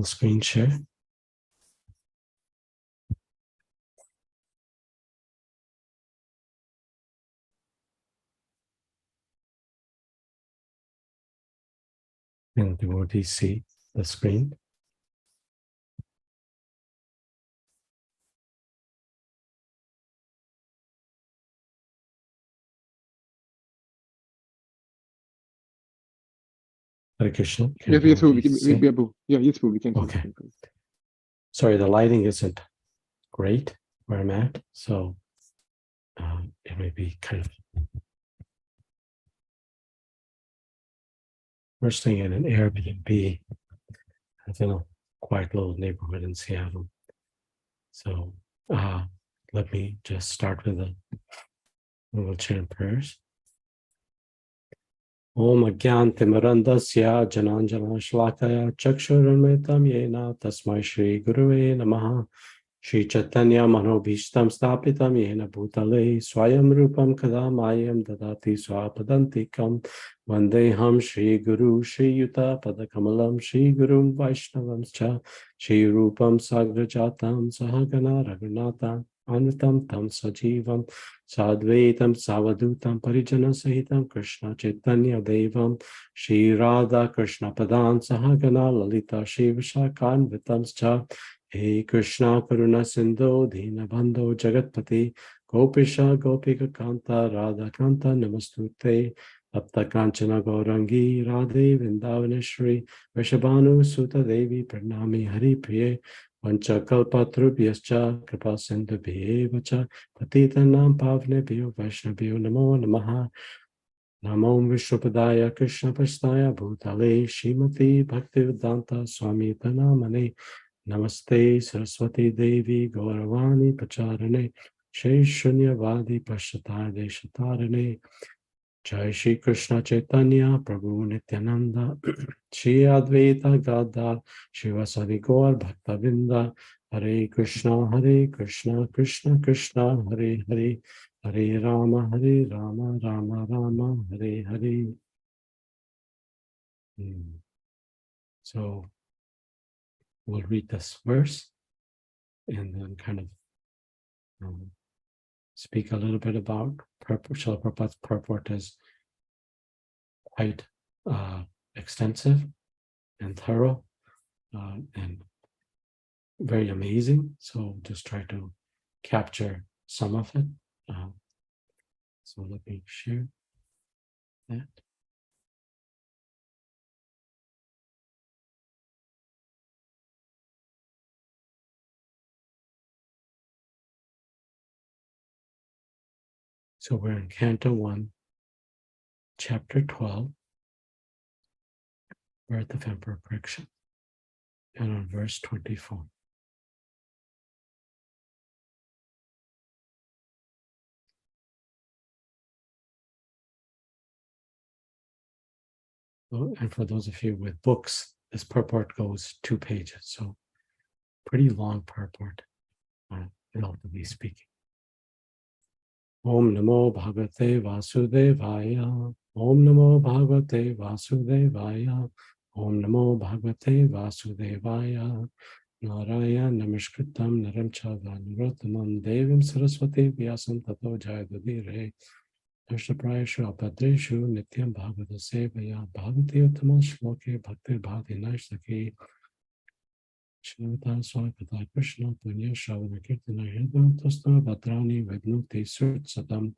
Screen share. And devotees see the screen. Hare Krishna. Yes, we can. Okay. Sorry, the lighting isn't great where I'm at, so it may be kind of. We're staying in an Airbnb. in a quiet little neighborhood in Seattle. So let me just start with a little chant prayers. Om Agyantimarandasya Jananjana Shlakaya Chakshurunmetam Yena Tasmai Shri Gurave Namaha Shri Chaitanya Manobhishtam Stapitam Yena Bhutale Swayam Rupam Kadamayam Dadati Swapadantikam Vandeham Shri Guru Shri Yuta Padakamalam Shri Gurum Vaishnavam Cha Shri Rupam Sagrajatam Sahagana Raghunatam Anatam Tam Sajivam Sadvaitam Savadutam Parijana Sahitam Krishna Chaitanya Devam Shri Radha Krishna Padan Sahagana Lalita Shri Vishakan Vitams Cha He Krishna Karuna Sindhu Dina Bandho Jagatpati Gopisha Gopika Kanta Radha Kanta Namastute Apta Kanchana Gaurangi Radhe Vrindavaneshri Vishabhanu Sutta Devi Pranami Hari Priye Vancha Kalpatrubhyascha Kripa Sindhubhye Vacha Patitanam Pavnebhyo Vaishnavyo Namo Namaha Namo Vishnupadaya Krishna Prasthaya Bhutale Shrimati Bhaktivedanta Swami Tanamane Namaste Saraswati Devi Gauravani Pacharane Shri Shunyavadi Pashatarde Shatarane Jai Shri Krishna Chaitanya Prabhu Nityananda Shri Advaita Gadar Shivasadi Gaur Bhaktavinda Hare Krishna Krishna Krishna Hare Hare Hare Rama Rama Rama Hare Hare. So we'll read this verse and then kind of speak a little bit about Srila Prabhupada's purport is quite extensive and thorough and very amazing. So just try to capture some of it. So let me share that. So we're in Canto 1, Chapter 12, Birth of Emperor Pariksha, and on verse 24. And for those of you with books, this purport goes 2 pages, so pretty long purport, relatively speaking. Om Namo Bhagavate Vasudevaya. Om Namo Bhagavate Vasudevaya. Om Namo Bhagavate Vasudevaya. Narayana Namaskritam Naram Chava Narottamam Devim Saraswati Vyasam Tato Jayadudire. Dashtaprayashu Apadreshu Nityam Bhagavata Sevaya Bhagavati Uttama Shloke Bhakti Bhati Naishtaki Shnavata Swakata Krishna Punya Shravana Kirtana Hridam Tasta Bhadrani Vednuti Surt Satam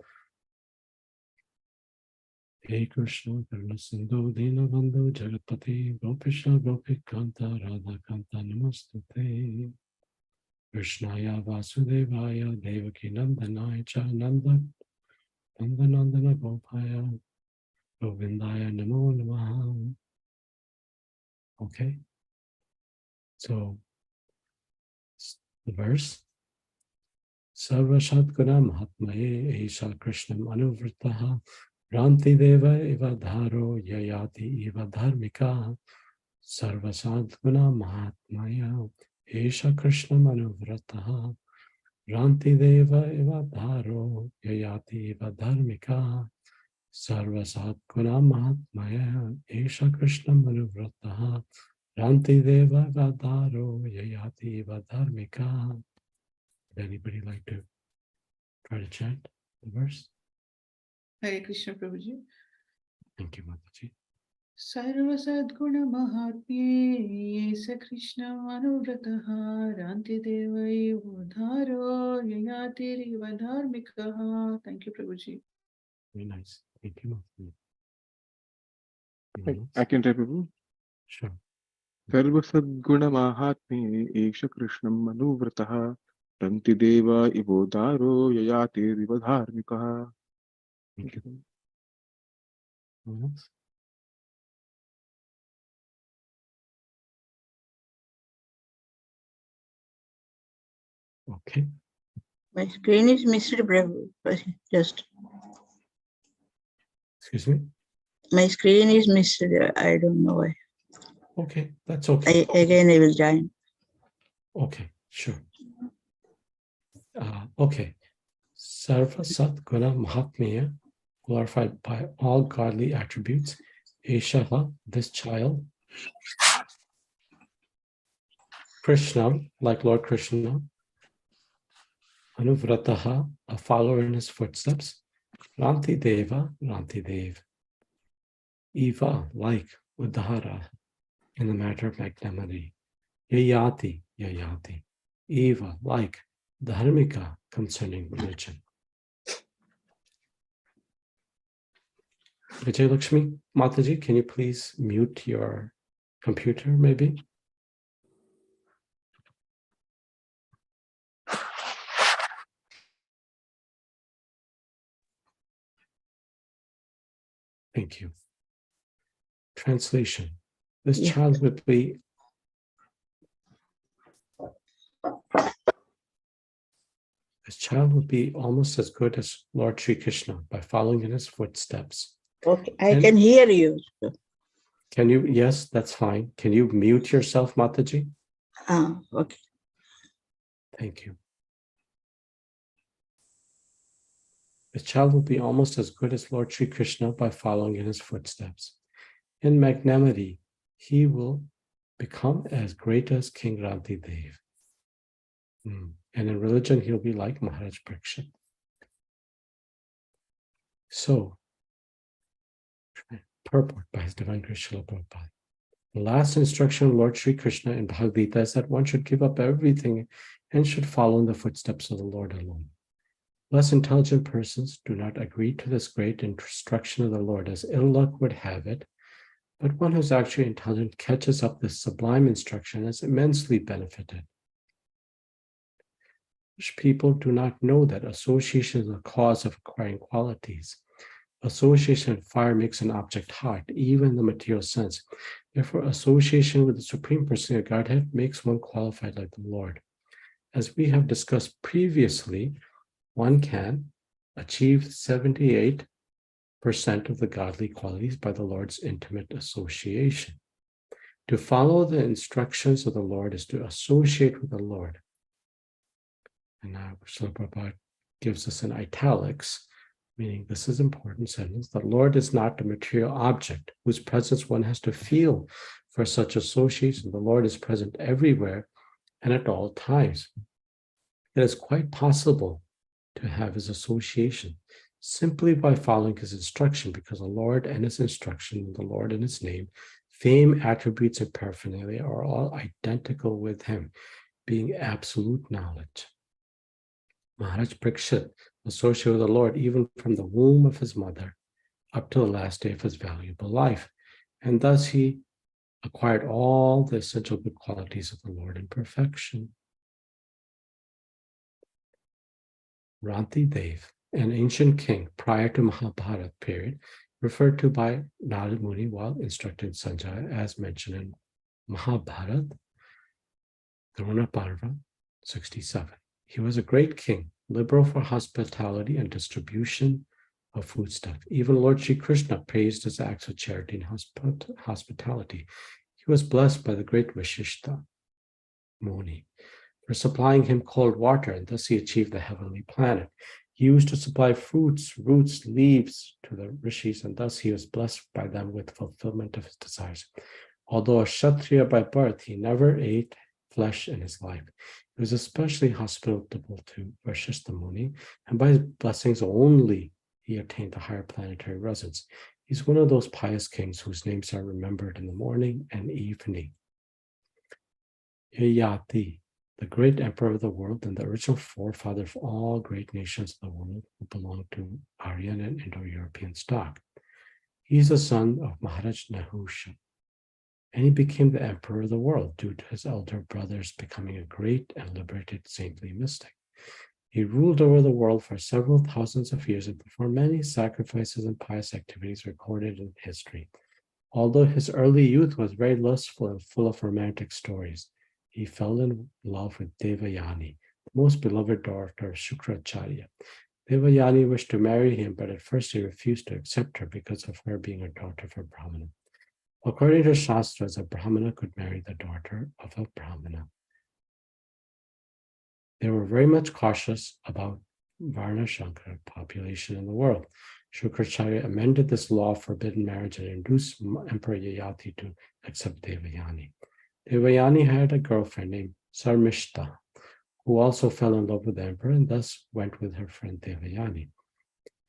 Hey Krishna Karuna Sindhu Dina Bandhu Jagatpati Gopisha Gopik Kanta Radha Kanta Namastute Krishnaya Vasudevaya Devaki Nandanaya Cha Nanda Nandana Gopaya Govindaya Namo Namaha. Okay, so the verse Sarva Guna Mahatmaye Esha Krishnam Anuvritaha Ranti Deva Eva Dharo Yayati Eva Dharmika Sarva Guna Mahatmaya Esha Krishnam Anuvritaha Ranti Deva Eva Dharo Yayati Eva Dharmika Sarva Guna Mahatmaya Esha Krishnam Anuvritaha Ranti deva vadaro yayati vadharmika. Would anybody like to try to chant the verse? Hare Krishna Prabhuji. Thank you, Mataji. Sarva Sadguna Mahatmye Yesa Krishna Manuvrataha Ranti Devai Udharo Yayati Rivadharmikaha. Thank you, Prabhuji. Very nice. Thank you, Mataji. I can try, Prabhu. Sure. सर्वसद्गुणमाहात्म्ये एष कृष्णं मनुव्रतः रन्ति देवा इवोदारो ययातिरिव धार्मिकः. Thank you. Anyone else? Okay. My screen is missed, Prabhu. Just Excuse me. my screen is missed. I don't know why. Okay, that's okay. Again, I will join. Okay, sure. Okay. Sarva Sat Guna Mahatmya, glorified by all godly attributes. Eshaha, this child. Krishna, like Lord Krishna. Anuvrataha, a follower in his footsteps. Ranti Deva, Ranti Dev. Eva, like Udhara, in the matter of magnanimity. Yayati, Yayati. Eva, like Dharmika, concerning religion. Vijay Lakshmi, Mataji, can you please mute your computer, maybe? Thank you. Translation. This child would be almost as good as Lord Sri Krishna by following in his footsteps. Okay, I can hear you. Can you? Yes, that's fine. Can you mute yourself, Mataji? Okay. Thank you. This child will be almost as good as Lord Sri Krishna by following in his footsteps. In magnanimity, he will become as great as King Ranti Dev. And in religion, he'll be like Maharaj Parikshit. So, purport by His Divine Grace Srila Prabhupada. The last instruction of Lord Sri Krishna in Bhagavad Gita is that one should give up everything and should follow in the footsteps of the Lord alone. Less intelligent persons do not agree to this great instruction of the Lord, as ill luck would have it, but one who's actually intelligent catches up this sublime instruction as immensely benefited. People do not know that association is the cause of acquiring qualities. Association with fire makes an object hot, even in the material sense. Therefore, association with the Supreme Personality of Godhead makes one qualified like the Lord. As we have discussed previously, one can achieve 78% of the godly qualities by the Lord's intimate association. To follow the instructions of the Lord is to associate with the Lord. And now Srila Prabhupada gives us in italics, meaning this is important sentence. The Lord is not a material object whose presence one has to feel for such association. The Lord is present everywhere and at all times. It is quite possible to have his association simply by following his instruction, because the Lord and his instruction, the Lord and his name, fame, attributes, and paraphernalia are all identical with him, being absolute knowledge. Maharaj Parikshit associated with the Lord even from the womb of his mother up to the last day of his valuable life, and thus he acquired all the essential good qualities of the Lord in perfection. Ranti Dev, an ancient king prior to Mahabharata period, referred to by Narad Muni while instructing Sanjaya, as mentioned in Mahabharata, Drona Parva 67. He was a great king, liberal for hospitality and distribution of foodstuff. Even Lord Sri Krishna praised his acts of charity and hospitality. He was blessed by the great Vishishta Muni for supplying him cold water, and thus he achieved the heavenly planet. He used to supply fruits, roots, leaves to the rishis, and thus he was blessed by them with fulfillment of his desires. Although a Kshatriya by birth, he never ate flesh in his life. He was especially hospitable to Vasishtha Muni, and by his blessings only he attained the higher planetary residence. He's one of those pious kings whose names are remembered in the morning and evening. Yayati, the great emperor of the world and the original forefather of all great nations of the world who belong to Aryan and Indo-European stock. He's the son of Maharaj Nahusha, and he became the emperor of the world due to his elder brothers becoming a great and liberated saintly mystic. He ruled over the world for several thousands of years and performed many sacrifices and pious activities recorded in history. Although his early youth was very lustful and full of romantic stories, he fell in love with Devayani, the most beloved daughter of Shukracharya. Devayani wished to marry him, but at first he refused to accept her because of her being a daughter of a Brahmana. According to Shastras, a Brahmana could marry the daughter of a Brahmana. They were very much cautious about Varna Shankara population in the world. Shukracharya amended this law of forbidden marriage and induced Emperor Yayati to accept Devayani. Devayani had a girlfriend named Sarmishta, who also fell in love with the emperor and thus went with her friend Devayani.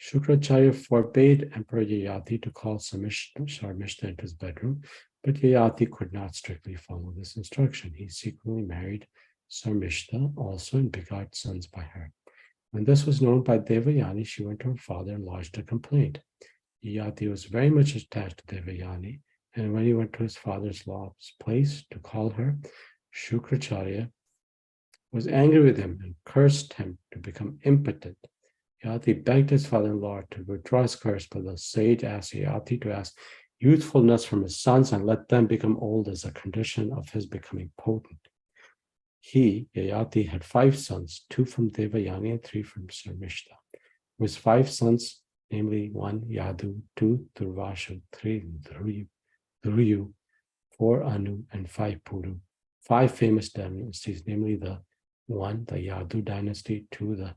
Shukracharya forbade Emperor Yayati to call Sarmishta into his bedroom, but Yayati could not strictly follow this instruction. He secretly married Sarmishta also and begot sons by her. When this was known by Devayani, she went to her father and lodged a complaint. Yayati was very much attached to Devayani, and when he went to his father's law's place to call her, Shukracharya was angry with him and cursed him to become impotent. Yayati begged his father-in-law to withdraw his curse, but the sage asked Yayati to ask youthfulness from his sons and let them become old as a condition of his becoming potent. He, Yayati, had 5 sons, 2 from Devayani and 3 from Sarmishta. His 5 sons, namely 1 Yadu, 2 Durvasha, 3 Dhruyu, 4 Anu, and 5 Puru. 5 famous dynasties, namely the 1, the Yadu dynasty, 2, the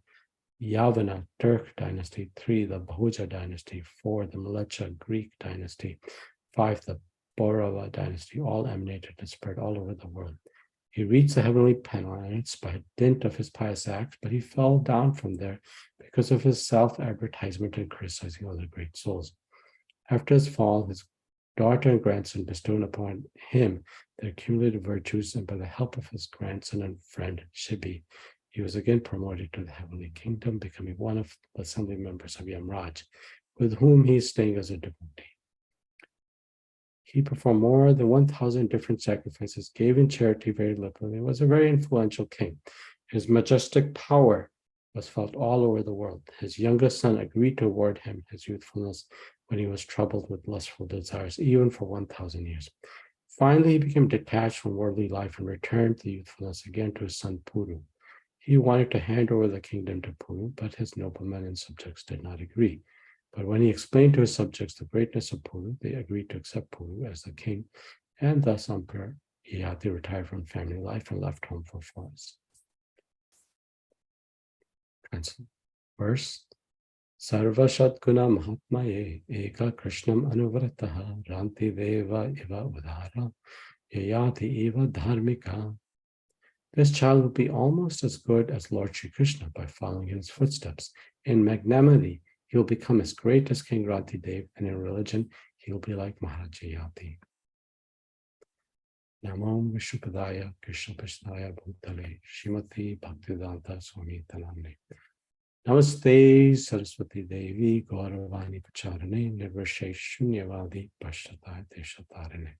Yavana Turk dynasty, 3, the Bhoja dynasty, 4, the Mlecha Greek dynasty, 5, the Borava dynasty, all emanated and spread all over the world. He reached the heavenly planets by dint of his pious acts, but he fell down from there because of his self-advertisement and criticizing other great souls. After his fall, his daughter and grandson bestowed upon him their accumulated virtues, and by the help of his grandson and friend Shibi, he was again promoted to the heavenly kingdom, becoming one of the assembly members of Yamraj, with whom he is staying as a devotee. He performed more than 1,000 different sacrifices, gave in charity very liberally, and was a very influential king. His majestic power was felt all over the world. His youngest son agreed to award him his youthfulness when he was troubled with lustful desires, even for 1,000 years. Finally, he became detached from worldly life and returned the youthfulness again to his son Puru. He wanted to hand over the kingdom to Puru, but his noblemen and subjects did not agree. But when he explained to his subjects the greatness of Puru, they agreed to accept Puru as the king, and thus Emperor Yayati retired from family life and left home for forest. Translate. Verse: Sarva Shatguna Mahatmaye Eka Krishnam Anuvrataha Ranti Deva Iva Udhara Yayati Eva Dharmika. This child will be almost as good as Lord Sri Krishna by following in his footsteps. In magnanimity, he will become as great as King Rantidev, and in religion, he will be like Maharaj Yayati. Namo Vishnupadaya Krishna Krishnaya Bhutale Shrimati Bhaktivedanta Swami Tanamne. Namaste Saraswati Devi Gauravani Pacharane Nirvashe Shunyavadi Pashtatai Deshatarane.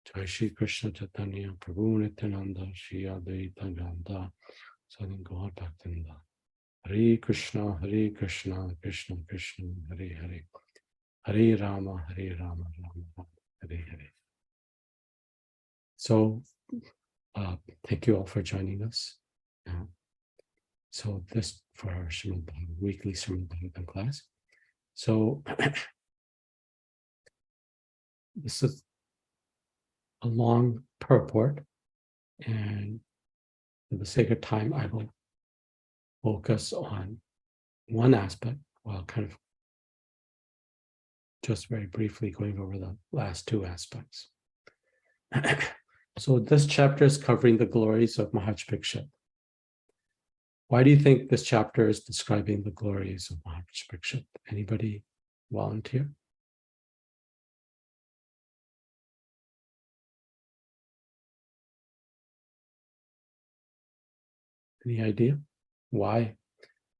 Jai Shri Krishna Chaitanya Prabhu Nityananda Shri Advaita Ganda Sadhu Gaur Bhaktinda. Hare Krishna Krishna Krishna Hare Hare Hare Rama Rama Rama Hare Hare. So thank you all for joining us. So this for our Srimad weekly Srimad Bhagavatam class. So this is a long purport, and for the sake of time, I will focus on one aspect while kind of just very briefly going over the last 2 aspects. So this chapter is covering the glories of Maharaj Parikshit. Why do you think this chapter is describing the glories of Maharaj Parikshit? Anybody volunteer? Any idea? Why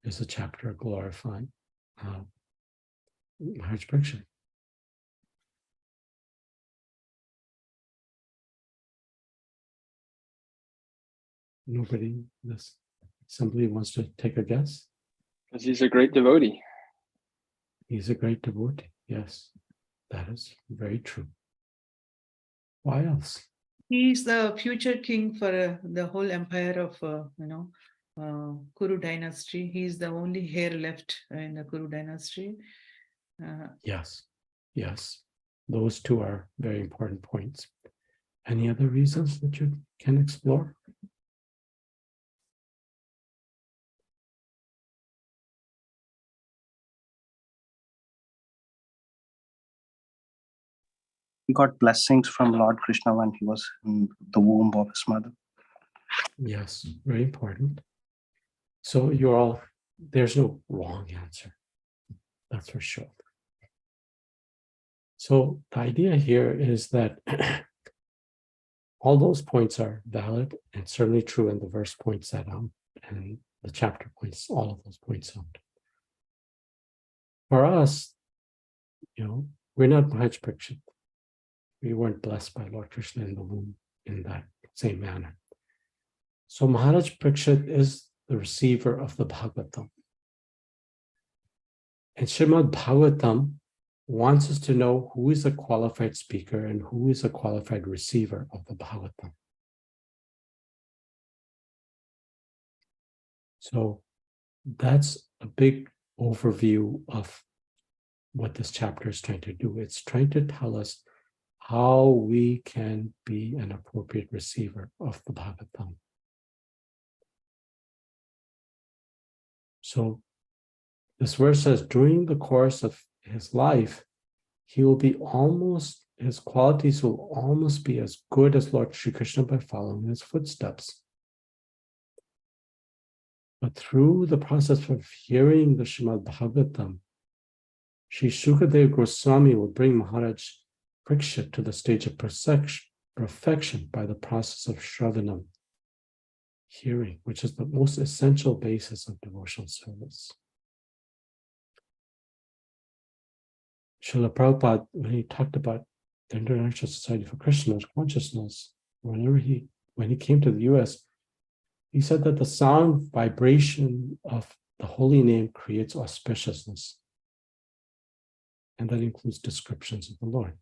is the chapter glorifying Maharaj Parikshit? Nobody in this assembly wants to take a guess? Because he's a great devotee. He's a great devotee. Yes, that is very true. Why else? He's the future king for the whole empire of, Kuru dynasty. He's the only heir left in the Kuru dynasty. Yes, yes. Those two are very important points. Any other reasons that you can explore? He got blessings from Lord Krishna when he was in the womb of his mother. Yes, very important. So there's no wrong answer. That's for sure. So the idea here is that all those points are valid and certainly true, and the verse points that out, and the chapter points all of those points out. For us, we're not Maharaj Parikshit. We weren't blessed by Lord Krishna in the womb in that same manner. So Maharaj Parikshit is the receiver of the Bhagavatam. And Srimad Bhagavatam wants us to know who is a qualified speaker and who is a qualified receiver of the Bhagavatam. So that's a big overview of what this chapter is trying to do. It's trying to tell us how we can be an appropriate receiver of the Bhagavatam. So this verse says, during the course of his life, his qualities will almost be as good as Lord Sri Krishna by following his footsteps. But through the process of hearing the Srimad Bhagavatam, Sri Shukadev Goswami will bring Maharaj Parikshit to the stage of perfection by the process of Shravanam, hearing, which is the most essential basis of devotional service. Srila Prabhupada, when he talked about the International Society for Krishna Consciousness, when he came to the US, he said that the sound vibration of the holy name creates auspiciousness. And that includes descriptions of the Lord.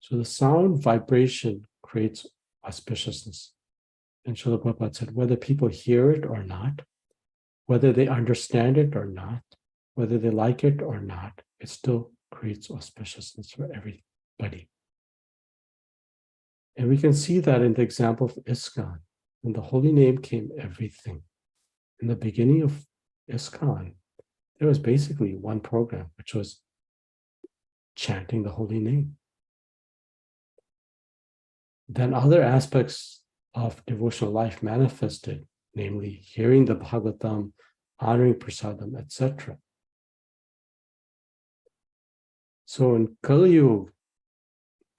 So the sound vibration creates auspiciousness. And Srila Prabhupada said, whether people hear it or not, whether they understand it or not, whether they like it or not, it still creates auspiciousness for everybody. And we can see that in the example of ISKCON. When the holy name came everything. In the beginning of ISKCON, there was basically one program, which was chanting the holy name. Then other aspects of devotional life manifested, namely hearing the Bhagavatam, honoring prasadam, etc. So in Kali Yuga,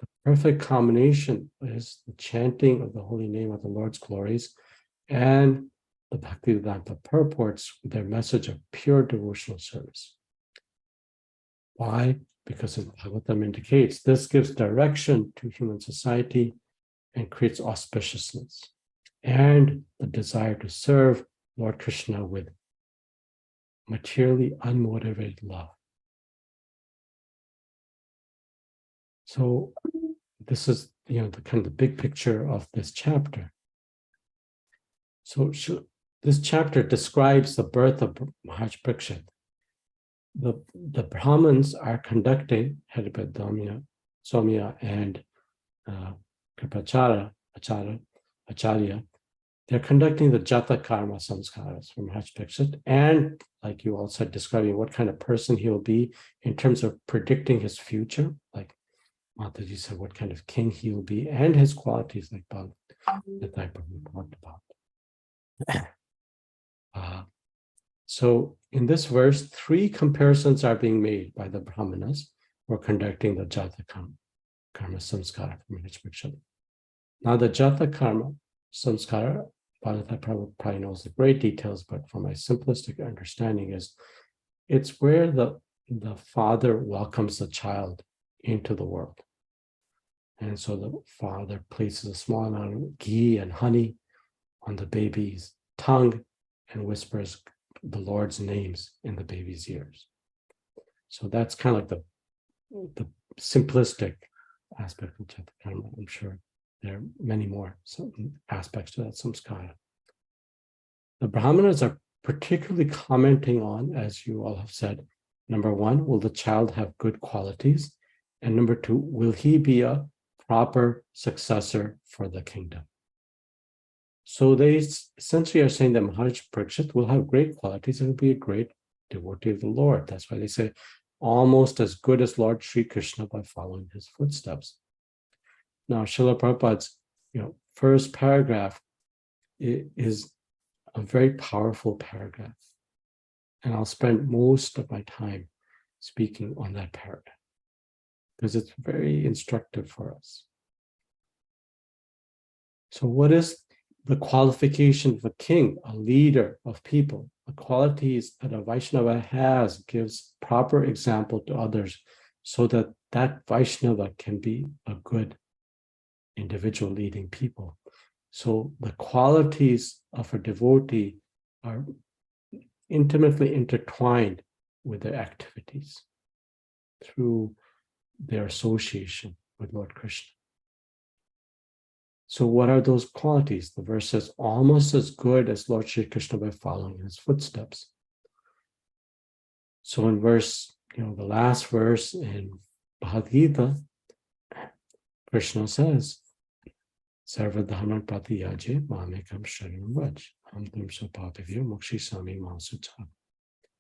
the perfect combination is the chanting of the holy name of the Lord's glories and the Bhaktivedanta purports with their message of pure devotional service. Why? Because as Bhagavatam indicates, this gives direction to human society and creates auspiciousness and the desire to serve Lord Krishna with materially unmotivated love. So this is, the kind of the big picture of this chapter. So this chapter describes the birth of Maharaj Parikshit. The Brahmins are conducting, headed by Somya and Kripacharya, they're conducting the Jata Karma Samskaras from Maharaj Parikshit, and like you all said, describing what kind of person he will be in terms of predicting his future. Like Mataji said what kind of king he will be and his qualities, like the type of we talked about. So in this verse, 3 comparisons are being made by the Brahmanas who are conducting the Jata karma samskara from each picture. Now the Jata karma samskara, Bhagavata probably knows the great details, but from my simplistic understanding is it's where the father welcomes the child into the world. And so the father places a small amount of ghee and honey on the baby's tongue and whispers the Lord's names in the baby's ears. So that's kind of like the simplistic aspect of Jata karma. I'm sure there are many more aspects to that samskara. The Brahmanas are particularly commenting on, as you all have said, number 1, will the child have good qualities? And number 2, will he be a proper successor for the kingdom? So they essentially are saying that Maharaj Parikshit will have great qualities and will be a great devotee of the Lord. That's why they say almost as good as Lord Sri Krishna by following his footsteps. Now, Srila Prabhupada's first paragraph is a very powerful paragraph. And I'll spend most of my time speaking on that paragraph because it's very instructive for us. So what is the qualification of a king, a leader of people? The qualities that a Vaishnava has gives proper example to others so that that Vaishnava can be a good individual leading people. So the qualities of a devotee are intimately intertwined with their activities through their association with Lord Krishna. So what are those qualities? The verse says, almost as good as Lord Shri Krishna by following his footsteps. So in verse, the last verse in Bhagavad Gita, Krishna says, Sarva dhamma pratiyaje mamekam sharanam vraj amtam sapatavyo mokshi sami masutha.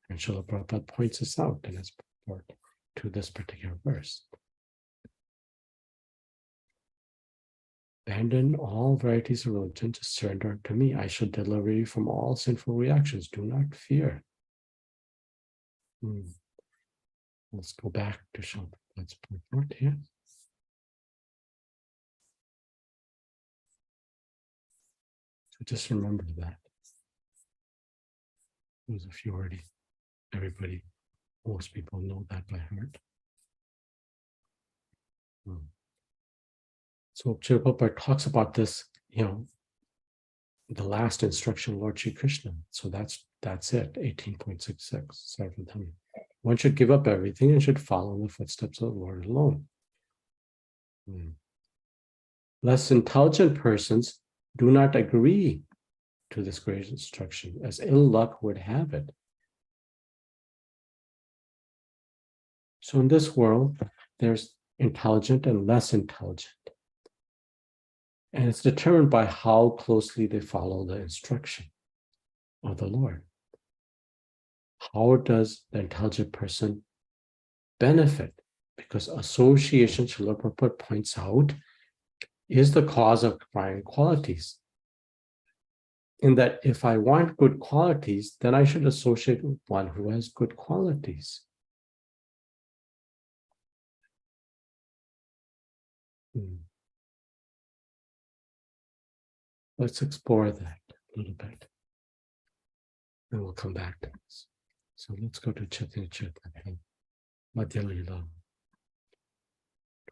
And Srila Prabhupada points us out in his report to this particular verse. Abandon all varieties of religion, just surrender to me. I shall deliver you from all sinful reactions. Do not fear. Let's go back to Srila Prabhupada's report here. So just remember that. There's a few already. Everybody, most people know that by heart. So Srila Prabhupada talks about this, the last instruction of Lord Shri Krishna. So that's it, 18.66. One should give up everything and should follow in the footsteps of the Lord alone. Less intelligent persons do not agree to this great instruction, as ill luck would have it. So in this world, there's intelligent and less intelligent. And it's determined by how closely they follow the instruction of the Lord. How does the intelligent person benefit? Because association, Srila Prabhupada points out, is the cause of acquiring qualities. In that if I want good qualities, then I should associate with one who has good qualities. Let's explore that a little bit. And we'll come back to this. So let's go to Chaitanya Charitamrita, Madhya Lila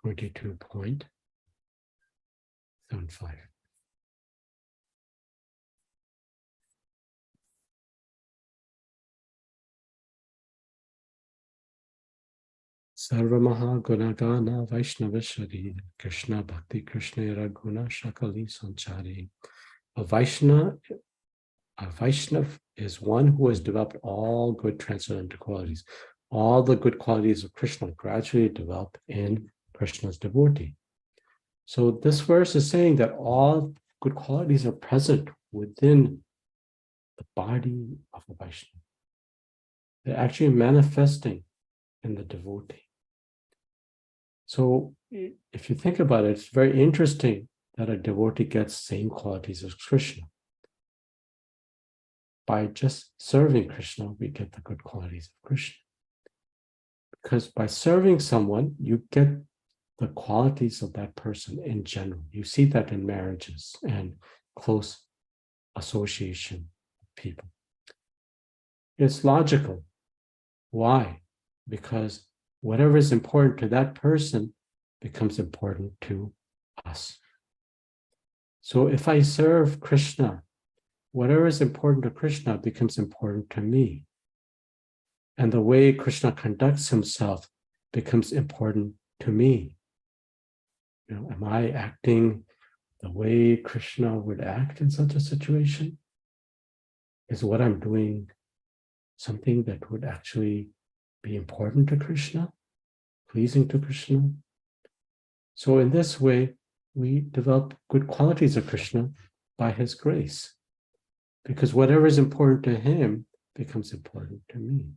22.75. Sarva Maha Gunagana Vaishnavashari Krishna Bhakti Krishna Raguna Shakali Sanchari. A Vaishnav is one who has developed all good transcendental qualities. All the good qualities of Krishna gradually develop in Krishna's devotee. So this verse is saying that all good qualities are present within the body of a Vaishnava. They're actually manifesting in the devotee. So if you think about it, it's very interesting that a devotee gets same qualities as Krishna. By just serving Krishna, we get the good qualities of Krishna. Because by serving someone, you get the qualities of that person in general. You see that in marriages and close association with people. It's logical. Why? Because whatever is important to that person becomes important to us. So if I serve Krishna, whatever is important to Krishna becomes important to me. And the way Krishna conducts himself becomes important to me. You know, am I acting the way Krishna would act in such a situation? Is what I'm doing something that would actually be important to Krishna, pleasing to Krishna? So in this way, we develop good qualities of Krishna by his grace, because whatever is important to him becomes important to me.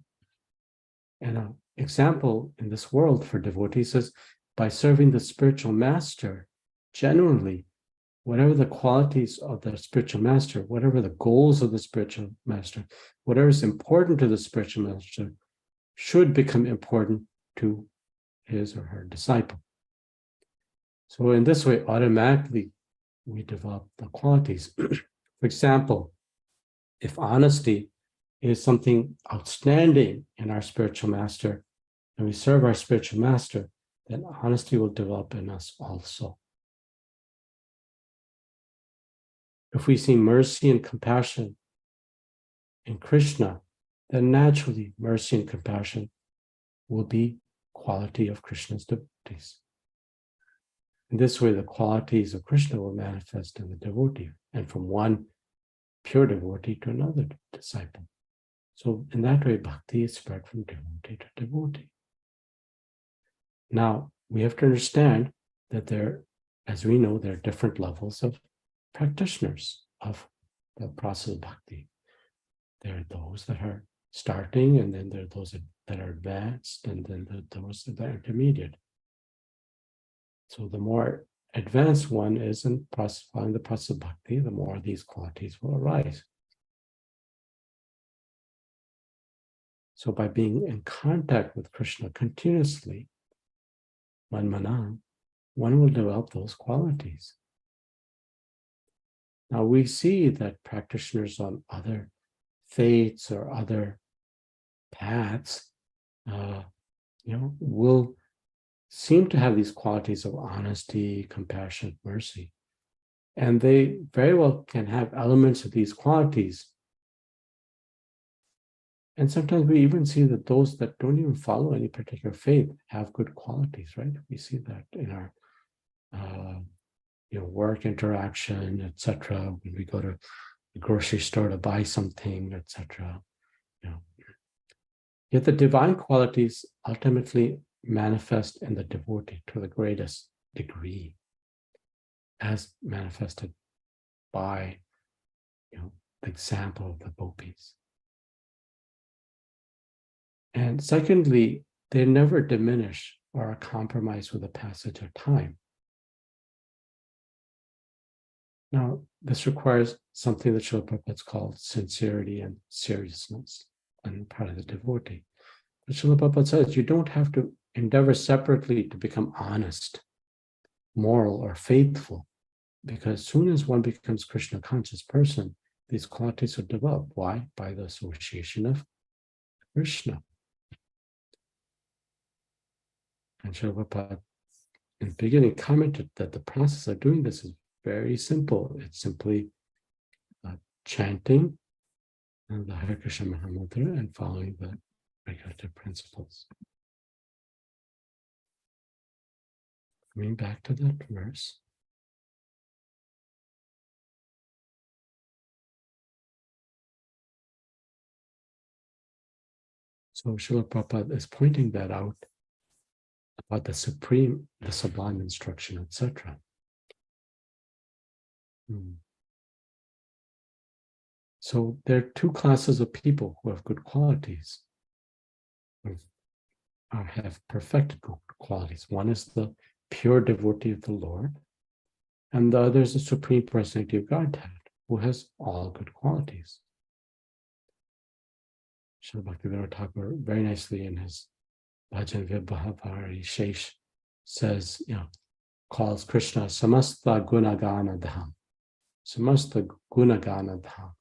And an example in this world for devotees is by serving the spiritual master, genuinely, whatever the qualities of the spiritual master, whatever the goals of the spiritual master, whatever is important to the spiritual master should become important to his or her disciple. So in this way, automatically, we develop the qualities. For example, if honesty is something outstanding in our spiritual master, and we serve our spiritual master, then honesty will develop in us also. If we see mercy and compassion in Krishna, then naturally mercy and compassion will be quality of Krishna's devotees. In this way, the qualities of Krishna will manifest in the devotee, and from one pure devotee to another disciple. So in that way, bhakti is spread from devotee to devotee. Now, we have to understand that there, as we know, there are different levels of practitioners of the process of bhakti. There are those that are starting, and then there are those that are advanced, and then there are those that are intermediate. So the more advanced one is in following the process of bhakti, the more these qualities will arise. So by being in contact with Krishna continuously, manmanam, one will develop those qualities. Now we see that practitioners on other faiths or other paths, will seem to have these qualities of honesty, compassion, mercy. And they very well can have elements of these qualities. And sometimes we even see that those that don't even follow any particular faith have good qualities, right? We see that in our work interaction, etc. When we go to the grocery store to buy something, etc. Yet the divine qualities ultimately manifest in the devotee to the greatest degree, as manifested by the example of the gopis. And secondly, they never diminish or are compromised with the passage of time. Now, this requires something that Srila Prabhupada called sincerity and seriousness on the part of the devotee. But Srila Prabhupada says you don't have to endeavor separately to become honest, moral, or faithful, because as soon as one becomes Krishna conscious person, these qualities are developed. Why? By the association of Krishna. And Srila Prabhupada in the beginning commented that the process of doing this is very simple. It's simply chanting the Hare Krishna Mahamantra and following the regulative principles. Coming back to that verse. So Srila Prabhupada is pointing that out about the supreme, the sublime instruction, etc. So there are two classes of people who have good qualities, who have perfected good qualities. One is the pure devotee of the Lord, and the other is the Supreme Personality of Godhead, who has all good qualities. Srila Bhaktivinoda Thakur very nicely in his Bhajan Vibhavari Shesh says, calls Krishna Samasta Gunagana Dham. Samasta Gunagana Dham.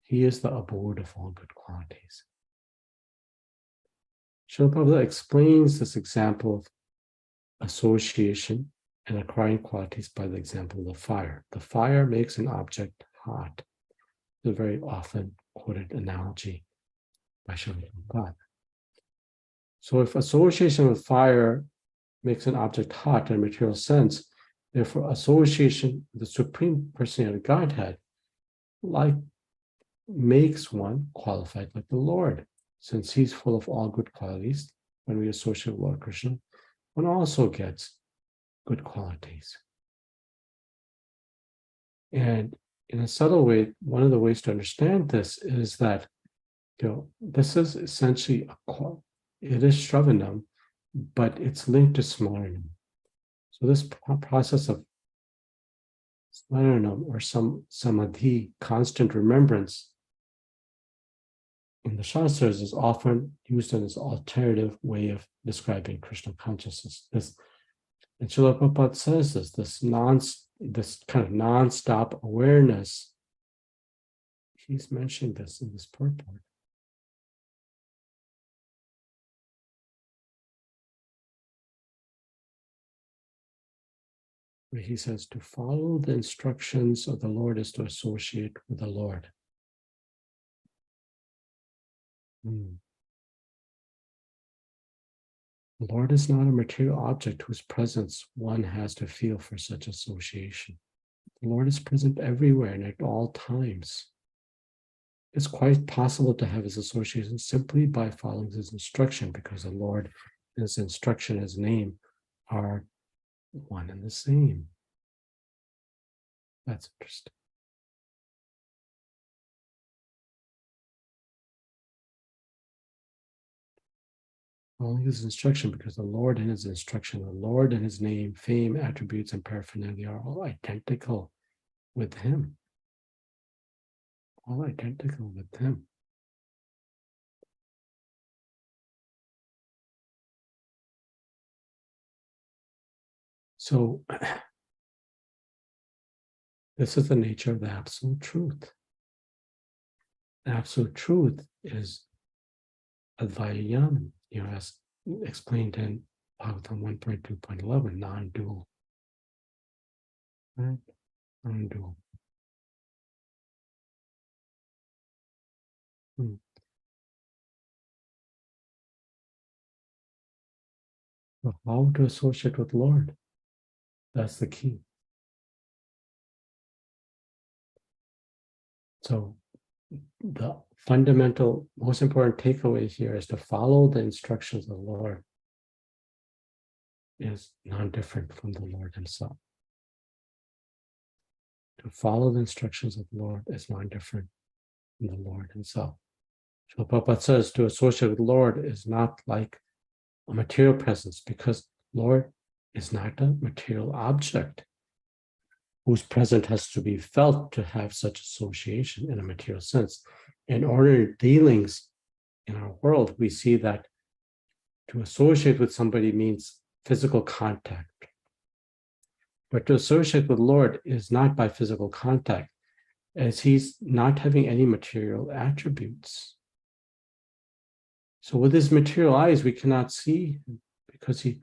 He is the abode of all good qualities. Srila Prabhupada explains this example of association and acquiring qualities by the example of the fire. The fire makes an object hot. It's a very often quoted analogy by Srila Prabhupada. So if association with fire makes an object hot in a material sense, therefore association with the Supreme Personality of Godhead makes one qualified like the Lord. Since he's full of all good qualities, when we associate with Lord Krishna, one also gets good qualities. And in a subtle way, one of the ways to understand this is that this is essentially it is Shravanam, but it's linked to Smaranam. So this process of Smaranam or some Samadhi, constant remembrance, in the Shastras is often used as an alternative way of describing Krishna consciousness. And Srila Prabhupada says this kind of non-stop awareness. He's mentioning this in this purport. Where he says, to follow the instructions of the Lord is to associate with the Lord. The Lord is not a material object whose presence one has to feel for such association. The Lord is present everywhere and at all times. It's quite possible to have his association simply by following his instruction, because the Lord, his instruction, his name are one and the same. That's interesting. Following his instruction, because the Lord and his instruction, the Lord and his name, fame, attributes, and paraphernalia are all identical with him. All identical with him. So, this is the nature of the absolute truth. The absolute truth is Advayam, as explained in Bhagavtam 1.2.11, non-dual. Right? Non-dual. So how to associate with the Lord? That's the key. So the fundamental, most important takeaway here is to follow the instructions of the Lord is non-different from the Lord himself. To follow the instructions of the Lord is non-different from the Lord himself. So Prabhupada says to associate with the Lord is not like a material presence, because Lord is not a material object whose presence has to be felt to have such association in a material sense. In ordinary dealings in our world, we see that to associate with somebody means physical contact. But to associate with the Lord is not by physical contact, as he's not having any material attributes. So with his material eyes, we cannot see him because he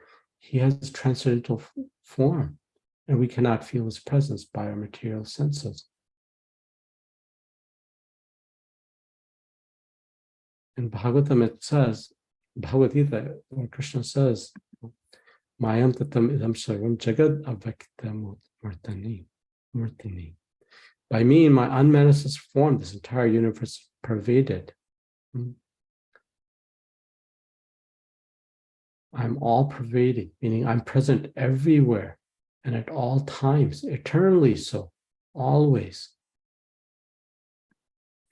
has transcendental form, and we cannot feel his presence by our material senses. In Bhagavatam it says, Bhagavad Gita, where Krishna says, Mayam tatam idam sarvam jagad avaktam murtini. By me, in my unmanifested form, this entire universe is pervaded. I'm all pervading, meaning I'm present everywhere and at all times, eternally so, always.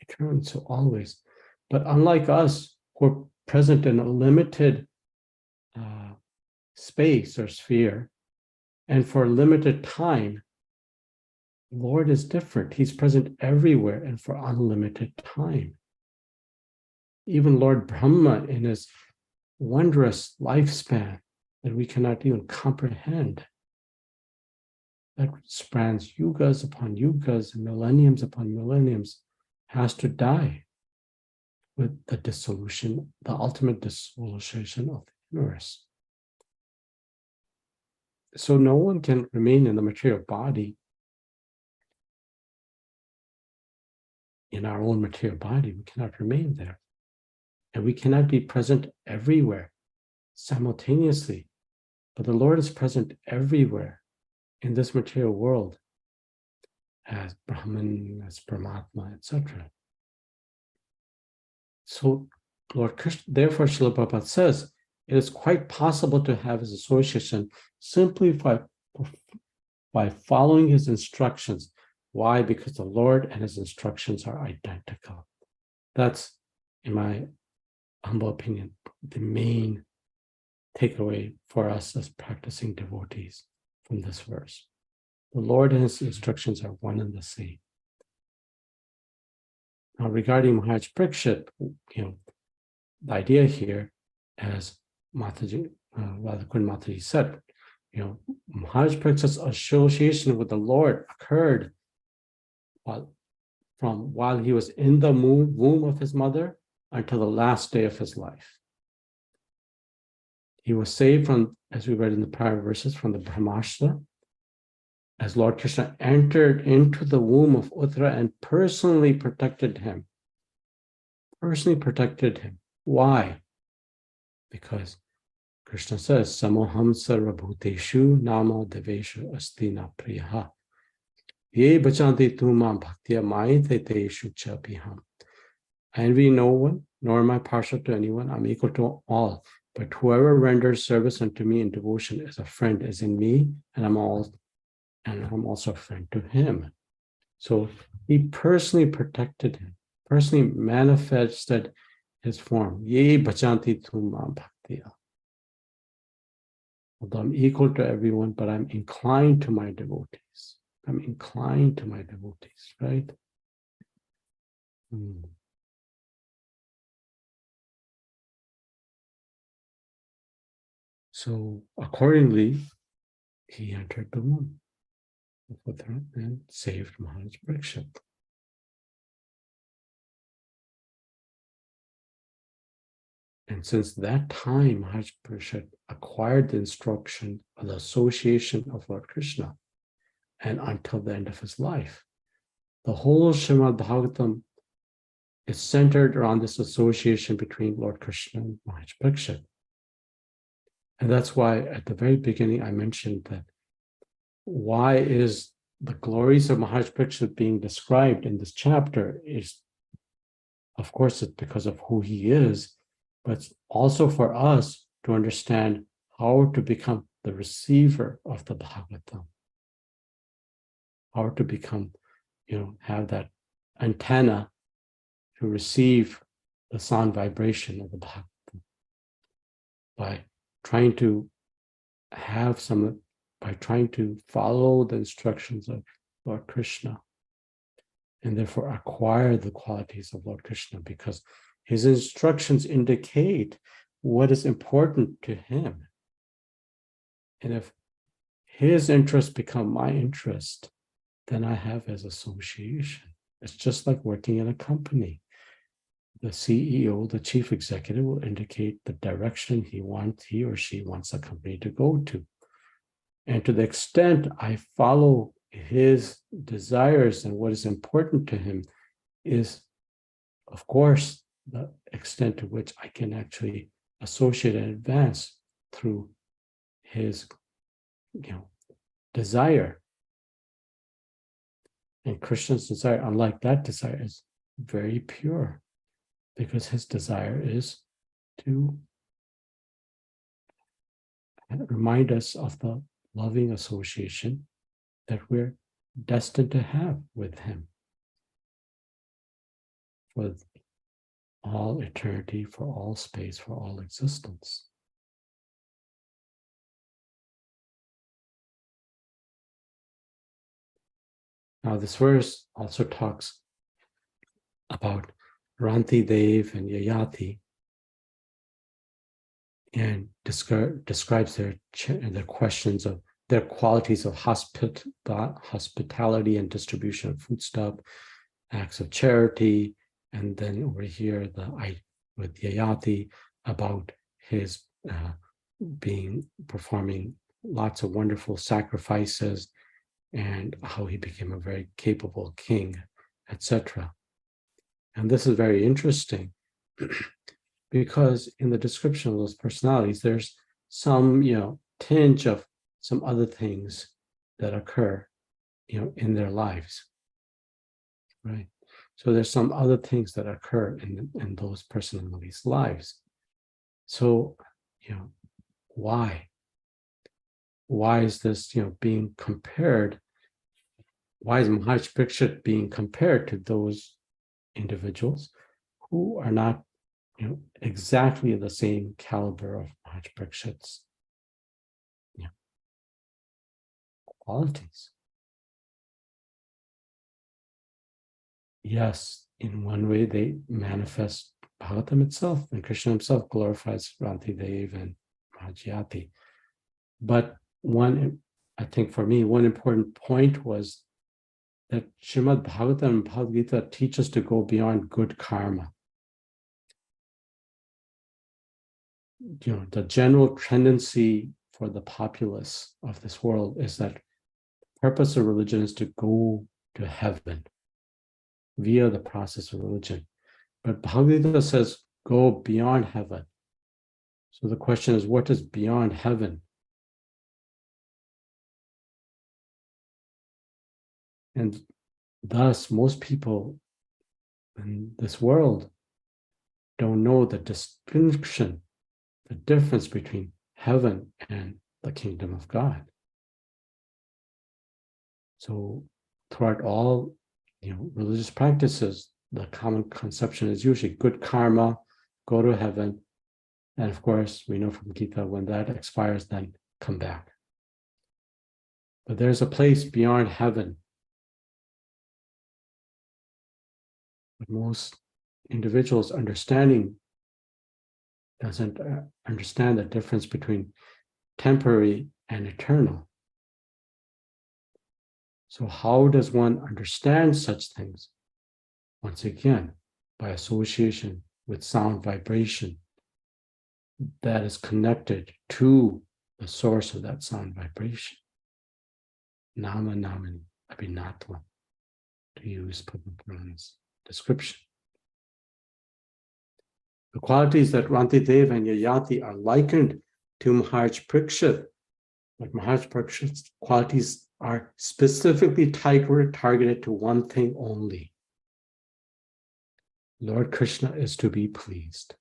Eternally so, always. But unlike us, who are present in a limited space or sphere, and for a limited time, Lord is different. He's present everywhere and for unlimited time. Even Lord Brahma, in his wondrous lifespan that we cannot even comprehend, that spans yugas upon yugas and millenniums upon millenniums, has to die with the dissolution, the ultimate dissolution of the universe. So no one can remain in the material body, in our own material body. We cannot remain there. And we cannot be present everywhere simultaneously. But the Lord is present everywhere in this material world as Brahman, as Paramatma, etc. So Lord Krishna, therefore Srila Prabhupada says, it is quite possible to have his association simply by following his instructions. Why? Because the Lord and his instructions are identical. That's, in my humble opinion, the main takeaway for us as practicing devotees from this verse. The Lord and his instructions are one and the same. Now, regarding Maharaj Parikshit, the idea here, as Mataji, Radhakund Mataji said, Maharaj Parikshit's association with the Lord occurred while he was in the womb of his mother until the last day of his life. He was saved from, as we read in the prior verses, from the Brahmashtra, as Lord Krishna entered into the womb of Uttara and personally protected him. Why? Because Krishna says, Samoham sarvabhuteshu nama deveshu asti na priyaha. Ye bachanti tuma bhaktya mayate teshu cha biham. I envy no one, nor am I partial to anyone. I'm equal to all. But whoever renders service unto me in devotion as a friend is in me, and I'm also a friend to him. So he personally protected him, personally manifested his form. Ye bachanti tuma bhaktya. Although I'm equal to everyone, but I'm inclined to my devotees. Right? So accordingly, he entered the womb of Uttara and saved Maharaj Parikshit. And since that time, Maharaj Parikshit acquired the instruction of the association of Lord Krishna, and until the end of his life, the whole Srimad Bhagavatam is centered around this association between Lord Krishna and Maharaj Parikshit. And that's why at the very beginning I mentioned that why is the glories of Maharaj Parikshit being described in this chapter is, of course, it's because of who he is, but also for us to understand how to become the receiver of the Bhagavatam, how to become, have that antenna to receive the sound vibration of the Bhagavatam by trying to follow the instructions of Lord Krishna, and therefore acquire the qualities of Lord Krishna, because his instructions indicate what is important to him. And if his interests become my interest, then I have his association. It's just like working in a company. The CEO, the chief executive, will indicate the direction he or she wants the company to go to. And to the extent I follow his desires and what is important to him is, of course, the extent to which I can actually associate and advance through his, desire. And Krishna's desire, unlike that desire, is very pure, because his desire is to remind us of the loving association that we're destined to have with him for all eternity, for all space, for all existence. Now, this verse also talks about Ranti Dev and Yayati, and describes their questions of their qualities of hospitality and distribution of foodstuff, acts of charity, and then over here with Yayati about his performing lots of wonderful sacrifices and how he became a very capable king, etc. And this is very interesting because in the description of those personalities, there's some, tinge of some other things that occur, in their lives, right? So there's some other things that occur in those personalities' lives. So, why? Why is this, being compared? Why is Maharaj Parikshit being compared to those individuals who are not, exactly the same caliber of Maharaj Parikshit's qualities? Yes, in one way they manifest Bhagavatam itself, and Krishna himself glorifies Ranti Dev and Mahajyati. But I think for me, one important point was that Srimad Bhagavatam and Bhagavad Gita teach us to go beyond good karma. The general tendency for the populace of this world is that the purpose of religion is to go to heaven via the process of religion. But Bhagavad Gita says, go beyond heaven. So the question is, what is beyond heaven? And thus, most people in this world don't know the distinction, the difference between heaven and the kingdom of God. So throughout all, religious practices, the common conception is usually good karma, go to heaven, and of course, we know from Gita, when that expires, then come back. But there's a place beyond heaven. But most individuals doesn't understand the difference between temporary and eternal. So how does one understand such things? Once again, by association with sound vibration that is connected to the source of that sound vibration. Nama Namani Abhinatva, to use Prabhupada's description. The qualities that Ranti Dev and Yayati are likened to Maharaj Parikshit, but Maharaj Parikshit's qualities are specifically targeted to one thing only. Lord Krishna is to be pleased.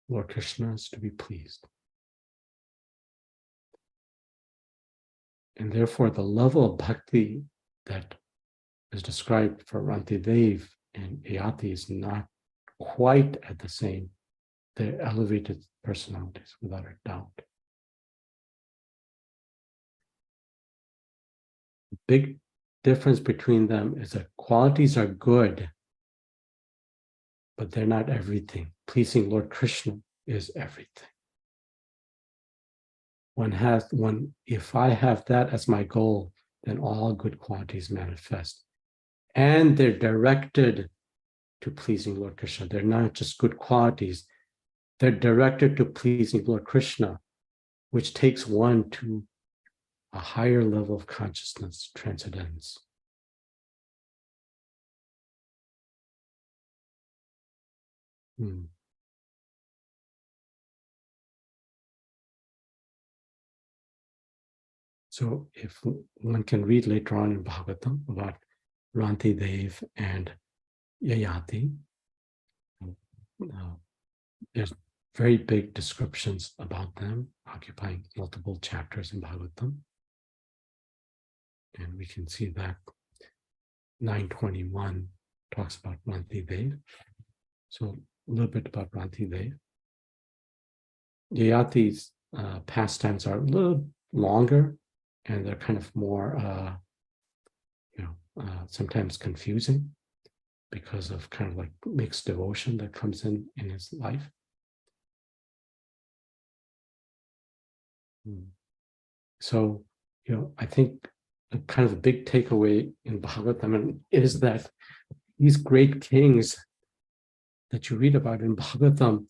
Lord Krishna is to be pleased. And therefore, the level of bhakti that is described for Ranti Dev and Yayati is not quite at the same. They're elevated personalities, without a doubt. The big difference between them is that qualities are good, but they're not everything. Pleasing Lord Krishna is everything. If I have that as my goal, then all good qualities manifest. And they're directed to pleasing Lord Krishna. They're not just good qualities. They're directed to pleasing Lord Krishna, which takes one to a higher level of consciousness, transcendence. So if one can read later on in Bhagavatam about Ranti Dev and Yayati, there's very big descriptions about them, occupying multiple chapters in Bhagavatam. And we can see that 921 talks about Ranti Dev. So a little bit about Ranti Dev. Yayati's pastimes are a little longer, and they're kind of more, sometimes confusing because of kind of like mixed devotion that comes in his life. So, I think kind of the big takeaway in Bhagavatam is that these great kings that you read about in Bhagavatam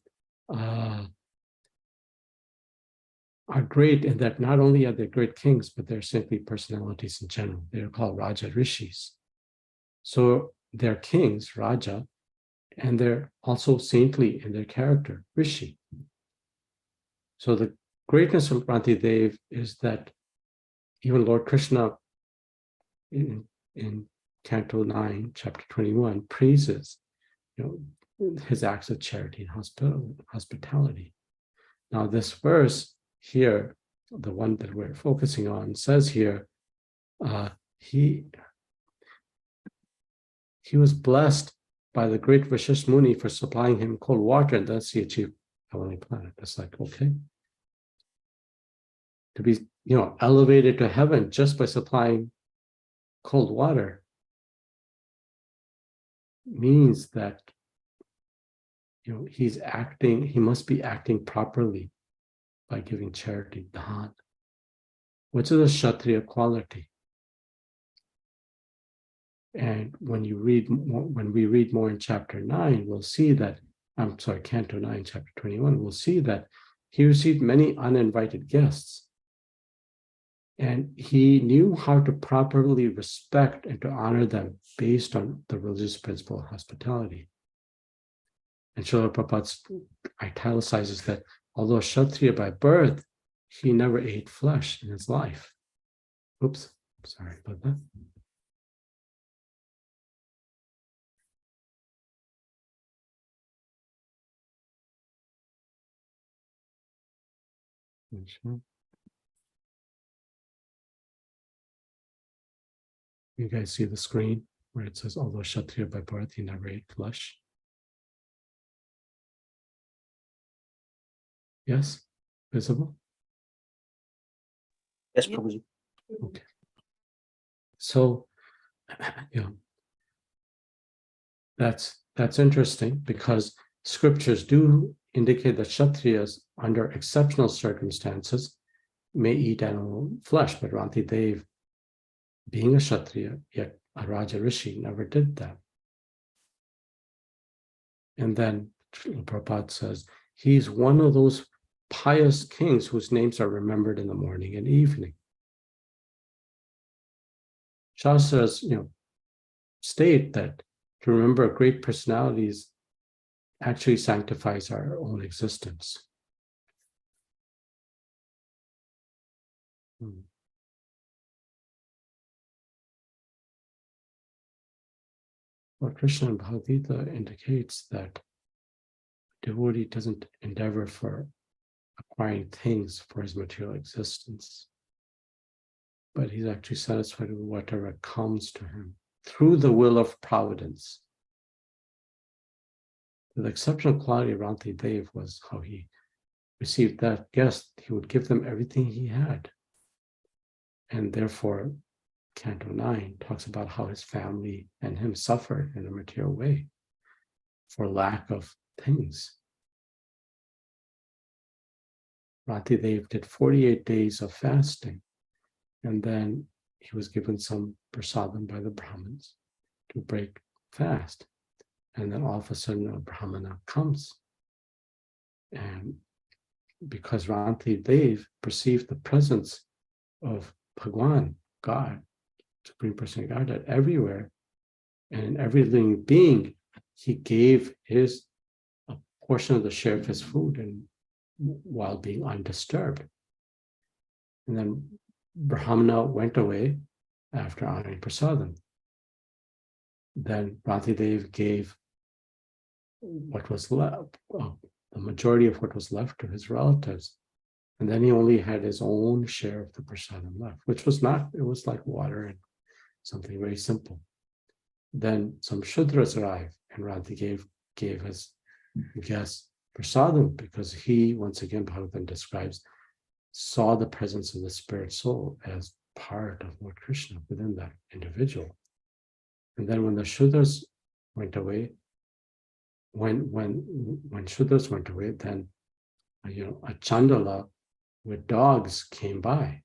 are great in that not only are they great kings, but they're simply personalities in general. They're called Raja Rishis. So they're kings, Raja, and they're also saintly in their character, Rishi. So the greatness of Rantidev is that even Lord Krishna in Canto 9, Chapter 21, praises his acts of charity and hospitality. Now this verse here, the one that we're focusing on, says here, he was blessed by the great Vashisht Muni for supplying him cold water, and thus he achieved heavenly planet. That's like, okay. To be, elevated to heaven just by supplying cold water means that, he must be acting properly by giving charity, dhan, which is a Kshatriya quality. And when we read more in chapter 9, we'll see that, Canto 9, chapter 21, we'll see that he received many uninvited guests. And he knew how to properly respect and to honor them based on the religious principle of hospitality. And Srila Prabhupada italicizes that although Kshatriya by birth, he never ate flesh in his life. Oops, sorry about that. You guys see the screen where it says, although Kshatriya by birth, he never ate flesh? Yes? Visible? Yes, Prabhuji. Okay. So, that's interesting because scriptures do indicate that Kshatriyas, under exceptional circumstances, may eat animal flesh, but Rantidev, being a Kshatriya, yet a Raja Rishi, never did that. And then Prabhupada says, he's one of those pious kings whose names are remembered in the morning and evening. Shastras, state that to remember great personalities actually sanctifies our own existence. Lord Krishna in Bhagavad Gita indicates that devotee doesn't endeavor for acquiring things for his material existence, but he's actually satisfied with whatever comes to him through the will of providence. The exceptional quality of Rantidev was how he received that guest. He would give them everything he had. And therefore, Canto 9 talks about how his family and him suffered in a material way for lack of things. Rantidev did 48 days of fasting, and then he was given some prasadam by the Brahmins to break fast. And then all of a sudden a Brahmana comes. And because Rantidev perceived the presence of Bhagwan, God, Supreme Personality of Godhead, everywhere, and in every living being, he gave a portion of the share of his food and while being undisturbed. And then Brahmana went away after honoring prasadam. Then Rantidev gave what was left, the majority of what was left to his relatives. And then he only had his own share of the prasadam left, which was it was like water and something very simple. Then some Shudras arrived, and Rantidev gave his guest prasadam because he, once again, Bhagavatam describes saw the presence of the spirit soul as part of Lord Krishna within that individual. And then when the Shudras went away, when Shudras went away, then a Chandala with dogs came by,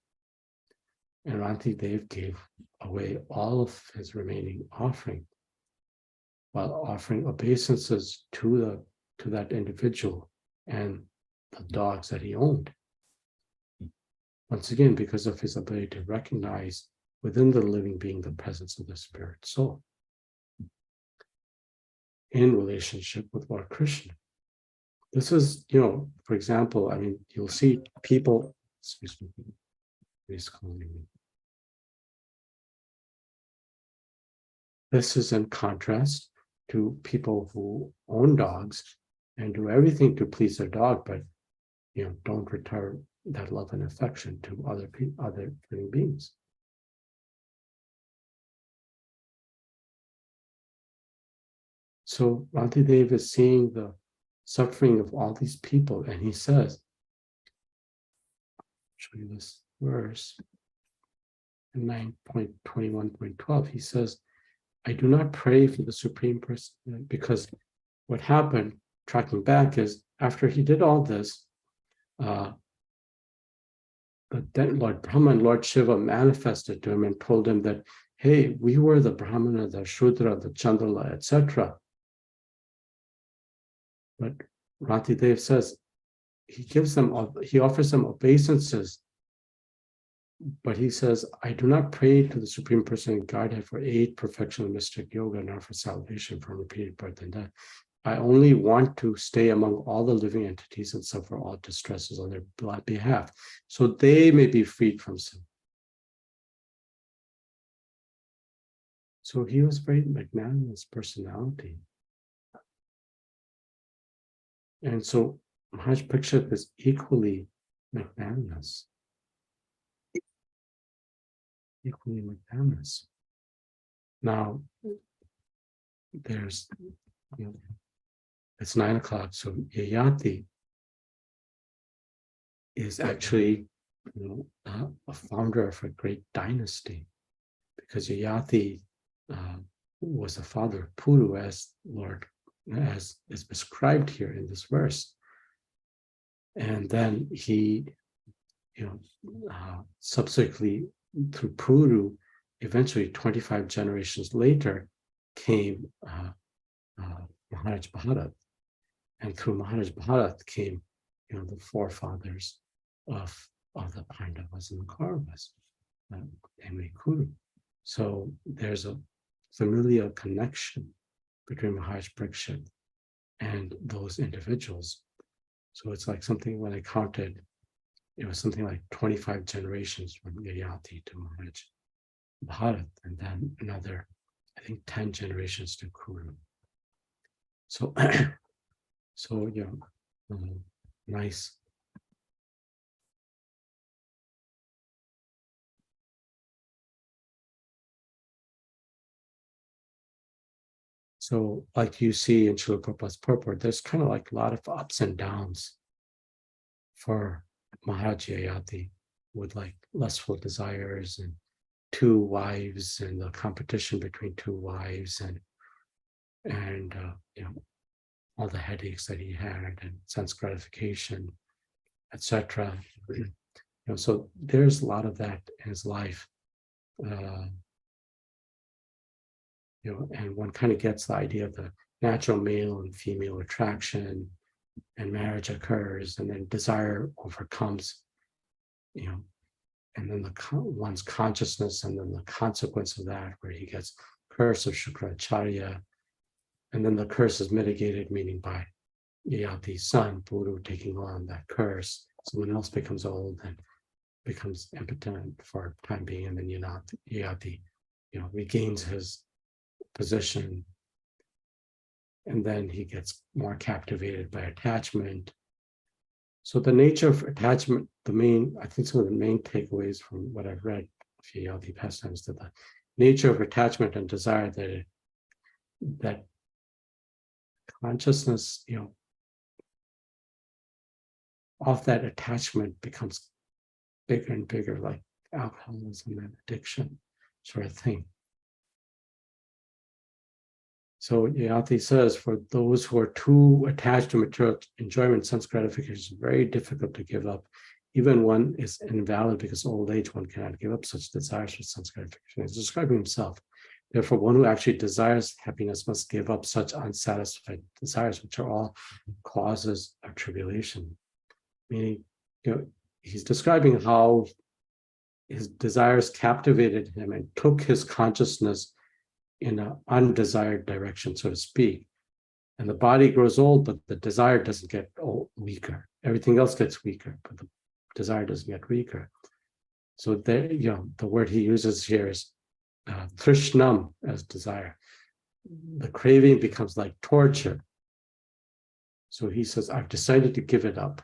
and Rantidev gave away all of his remaining offering, while offering obeisances to that individual and the dogs that he owned. Once again, because of his ability to recognize within the living being the presence of the spirit soul in relationship with Lord Krishna. This is, for example, you'll see people, excuse me, he's calling me. This is in contrast to people who own dogs and do everything to please their dog, but don't return that love and affection to other living beings. So Rantidev is seeing the suffering of all these people, and he says, I'll show you this verse in 9.21.12. He says, I do not pray for the Supreme Person, because what happened, tracking back, is after he did all this, then Lord Brahma and Lord Shiva manifested to him and told him that, hey, we were the Brahmana, the Shudra, the Chandala, etc. But Rantidev says he offers them obeisances, but he says, I do not pray to the Supreme Person in Godhead for aid, perfection of mystic yoga, nor for salvation from repeated birth and death. I only want to stay among all the living entities and suffer all distresses on their behalf, so they may be freed from sin. So he was a very magnanimous personality. And so Maharaj Parikshit is equally magnanimous. Equally magnanimous. Now, there's, it's 9 o'clock, so Yayati is actually, a founder of a great dynasty, because Yayati was the father of Puru, as is described here in this verse. And then he, subsequently through Puru, eventually 25 generations later, came Maharaj Bharat. And through Maharaj Bharat came, the forefathers of the Pandavas and the Kauravas, namely Kuru. So there's a familial connection between Maharaj Parikshit and those individuals. So it's like something, when I counted, it was something like 25 generations from Yayati to Maharaj Bharat, and then another, I think, 10 generations to Kuru. So, nice. So, like you see in Srila Prabhupada's purport, there's kind of like a lot of ups and downs for Maharaj Yayati, with like lustful desires and 2 wives and the competition between 2 wives and all the headaches that he had and sense gratification, etc. So there's a lot of that in his life. And one kind of gets the idea of the natural male and female attraction, and marriage occurs, and then desire overcomes, and then one's consciousness, and then the consequence of that, where he gets curse of Shukracharya, and then the curse is mitigated, meaning by Yayati's son, Puru, taking on that curse. Someone else becomes old and becomes impotent for a time being, and then Yayati, regains his position, and then he gets more captivated by attachment. So the nature of attachment, I think some of the main takeaways from what I've read of Yayati pastimes, that the nature of attachment and desire, that consciousness, of that attachment becomes bigger and bigger, like alcoholism and addiction sort of thing. So Yati says, for those who are too attached to material enjoyment, sense gratification is very difficult to give up. Even one is invalid because old age, one cannot give up such desires for sense gratification. He's describing himself. Therefore, one who actually desires happiness must give up such unsatisfied desires, which are all causes of tribulation. Meaning, he's describing how his desires captivated him and took his consciousness in an undesired direction, so to speak. And the body grows old, but the desire doesn't get weaker. Everything else gets weaker, but the desire doesn't get weaker. So there, the word he uses here is trishnam as desire. The craving becomes like torture. So he says, I've decided to give it up.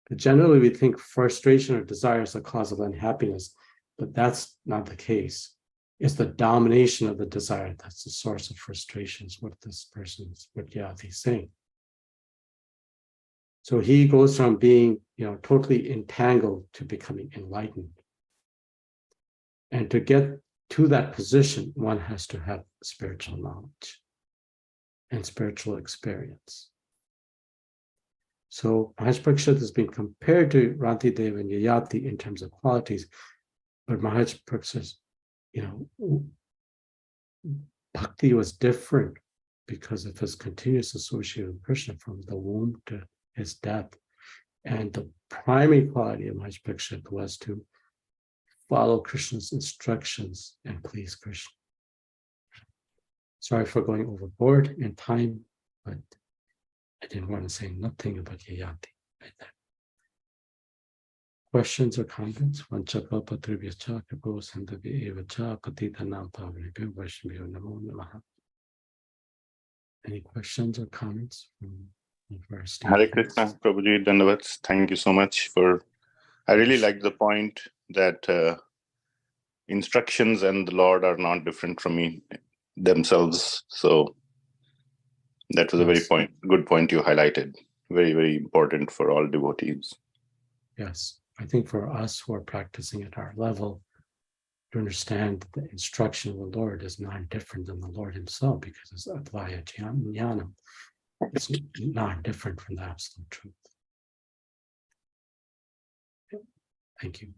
But generally, we think frustration or desire is the cause of unhappiness, but that's not the case. It's the domination of the desire that's the source of frustration, is what this person is, what Yati is saying. So he goes from being, totally entangled to becoming enlightened. And to get to that position, one has to have spiritual knowledge and spiritual experience. So Maharaj Parikshit has been compared to Ranti Dev and Yayati in terms of qualities, but Maharaj Parikshit, bhakti was different because of his continuous association with Krishna from the womb to his death. And the primary quality of Maharaj Parikshit was to follow Krishna's instructions and please Krishna. Sorry for going overboard in time, but I didn't want to say nothing about Yayati right there. Questions or comments? Any questions or comments from first? Hare Krishna, Prabhuji, Dandavats. Thank you so much for. I really like the point that instructions and the Lord are not different from themselves. So that was a very good point you highlighted. Very, very important for all devotees. Yes, I think for us who are practicing at our level, to understand the instruction of the Lord is not different than the Lord himself, because it's Advaya Jnanam. It's not different from the absolute truth. Thank you.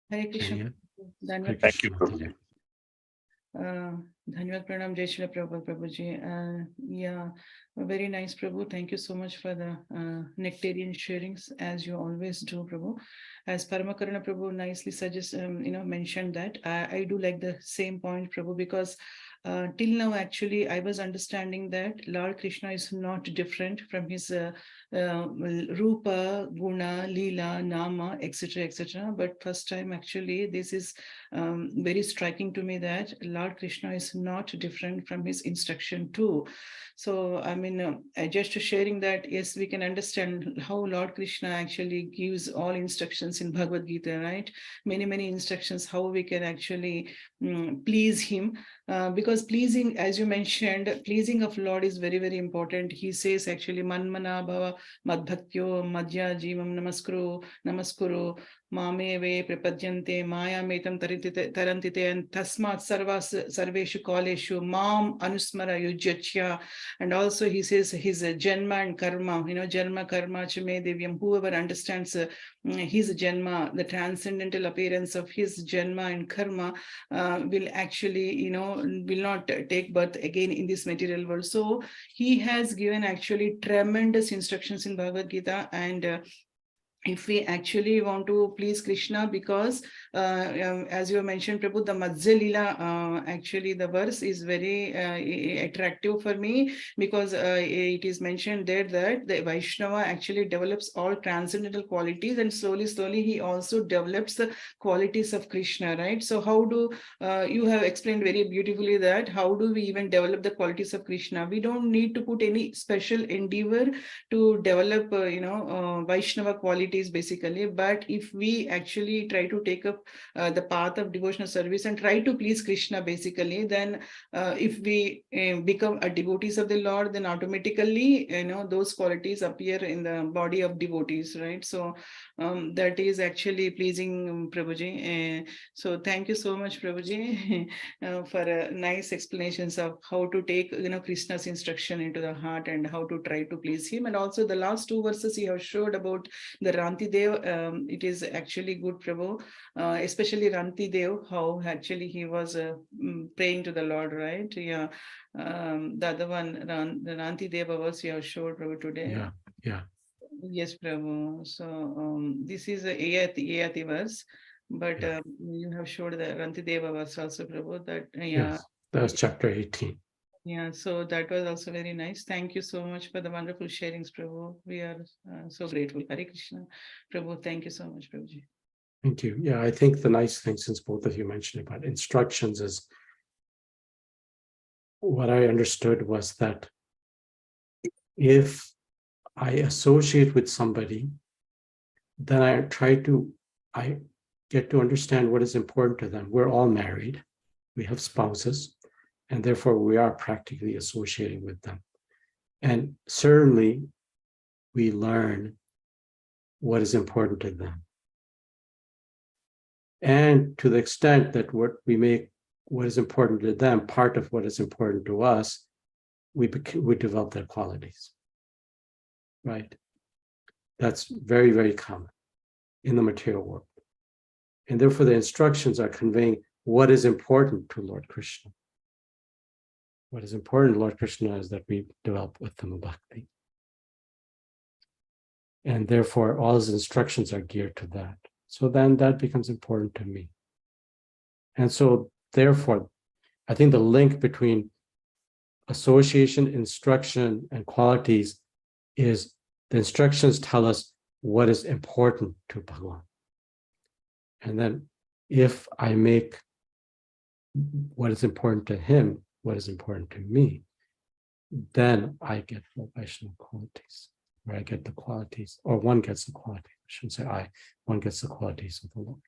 Hare Krishna. Thank you, Prabhuji. Dhanyavad Pranam, Jai Shri Prabhuji. Yeah, very nice, Prabhu. Thank you so much for the nectarian sharings, as you always do, Prabhu. As Paramakarana Prabhu nicely mentioned that, I do like the same point, Prabhu, because till now, actually, I was understanding that Lord Krishna is not different from his Rupa, Guna, Leela, Nama, etc., etc. But first time, actually, this is very striking to me that Lord Krishna is not different from his instruction too. So, I mean, just sharing that, yes, we can understand how Lord Krishna actually gives all instructions in Bhagavad Gita, right? Many, many instructions, how we can actually please him. Because pleasing, as you mentioned, pleasing of Lord is very, very important. He says actually, Manmana Bhava Madbhaktyo Madhya Jivam Namaskuru Mame Ve Prapadyante Maya Metam Tarantite and Tasmat Sarveshu Kaleshu Mam Anusmara Yujachya. And also he says his Janma and Karma, Janma Karma Chame Devyam, whoever understands his Janma, the transcendental appearance of his Janma and Karma will actually, will not take birth again in this material world. So he has given actually tremendous instructions in Bhagavad Gita, and if we actually want to please Krishna, because as you mentioned, Prabhu, the Madhya Lila, actually the verse is very attractive for me, because it is mentioned there that the Vaishnava actually develops all transcendental qualities, and slowly he also develops the qualities of Krishna, right? So how do, you have explained very beautifully that how do we even develop the qualities of Krishna? We don't need to put any special endeavor to develop, Vaishnava qualities qualities basically. But if we actually try to take up the path of devotional service and try to please Krishna basically, then if we become a devotees of the Lord, then automatically those qualities appear in the body of devotees, right? So that is actually pleasing, Prabhuji. So thank you so much, Prabhuji, for nice explanations of how to take Krishna's instruction into the heart and how to try to please him. And also the last two verses you have showed about the Ranti Dev, it is actually good, Prabhu, especially Ranti Dev, how actually he was praying to the Lord, right? Yeah. The other one, the Ranti Dev was you have showed, Prabhu, today. Yeah. Yes, Prabhu. So this is a Ayati verse, but you have showed the Rantideva verse also, Prabhu. That Yes, that was chapter 18. Yeah, so that was also very nice. Thank you so much for the wonderful sharings, Prabhu. We are so grateful. Hare Krishna. Prabhu, thank you so much, Prabhuji. Thank you. Yeah, I think the nice thing, since both of you mentioned about instructions, is what I understood was that if I associate with somebody, then I get to understand what is important to them. We're all married, we have spouses, and therefore we are practically associating with them. And certainly we learn what is important to them. And to the extent that what we make what is important to them part of what is important to us, we develop their qualities, right? That's very, very common in the material world. And therefore the instructions are conveying what is important to Lord Krishna. What is important to Lord Krishna is that we develop Uttama Bhakti. And therefore all his instructions are geared to that. So then that becomes important to me. And so therefore, I think the link between association, instruction, and qualities is the instructions tell us what is important to Bhagavan. And then if I make what is important to him, what is important to me, then I get the Vaishnava qualities, or I get the qualities, or one gets the qualities. I shouldn't say one gets the qualities of the Lord.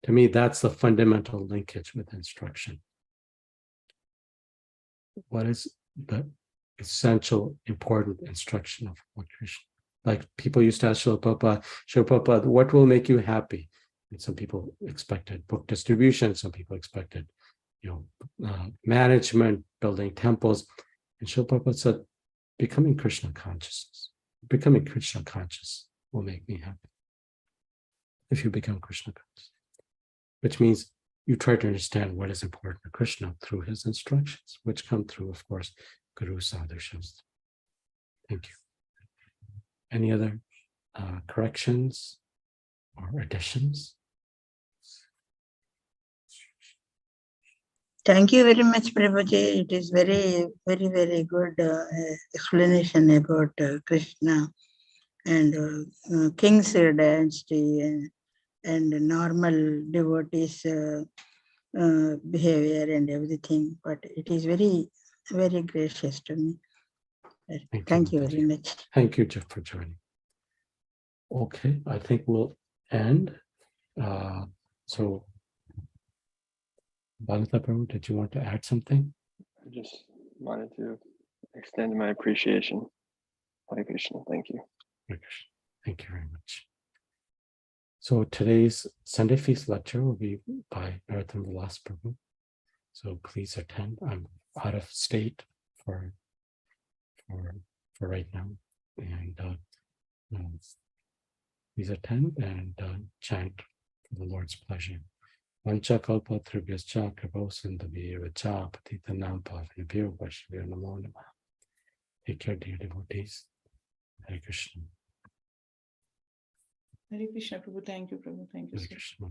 To me, that's the fundamental linkage with instruction. What is the essential, important instruction of Lord Krishna? Like people used to ask Srila Prabhupada, what will make you happy? And some people expected book distribution, some people expected, management, building temples. And Srila Prabhupada said, becoming Krishna consciousness. Becoming Krishna conscious will make me happy. If you become Krishna conscious, which means you try to understand what is important to Krishna through his instructions, which come through, of course, Guru Sadhu Shastra. Thank you. Any other corrections or additions? Thank you very much, Prabhuji. It is very, very, very good explanation about Krishna and King's dynasty and normal devotees behavior and everything. But it is very, very gracious to me. Thank you very much. Thank you, Jeff, for joining. Okay, I think we'll end. So, Bhagavata Prabhu, did you want to add something? I just wanted to extend my appreciation. Hare Krishna, thank you. Hare Krishna. Thank you very much. So today's Sunday feast lecture will be by Narottam Vilas Prabhu. So please attend. I'm out of state for right now, and please attend and chant for the Lord's pleasure. Vancha kalpa tribhyascha kripho sindhavir vacha patitanam pavanabhyo vaishnavyo namo namah. Take care, dear devotees. Hare Krishna. Hare Krishna, Prabhu. Thank you, Prabhu. Thank you. Hare Sir. Krishna.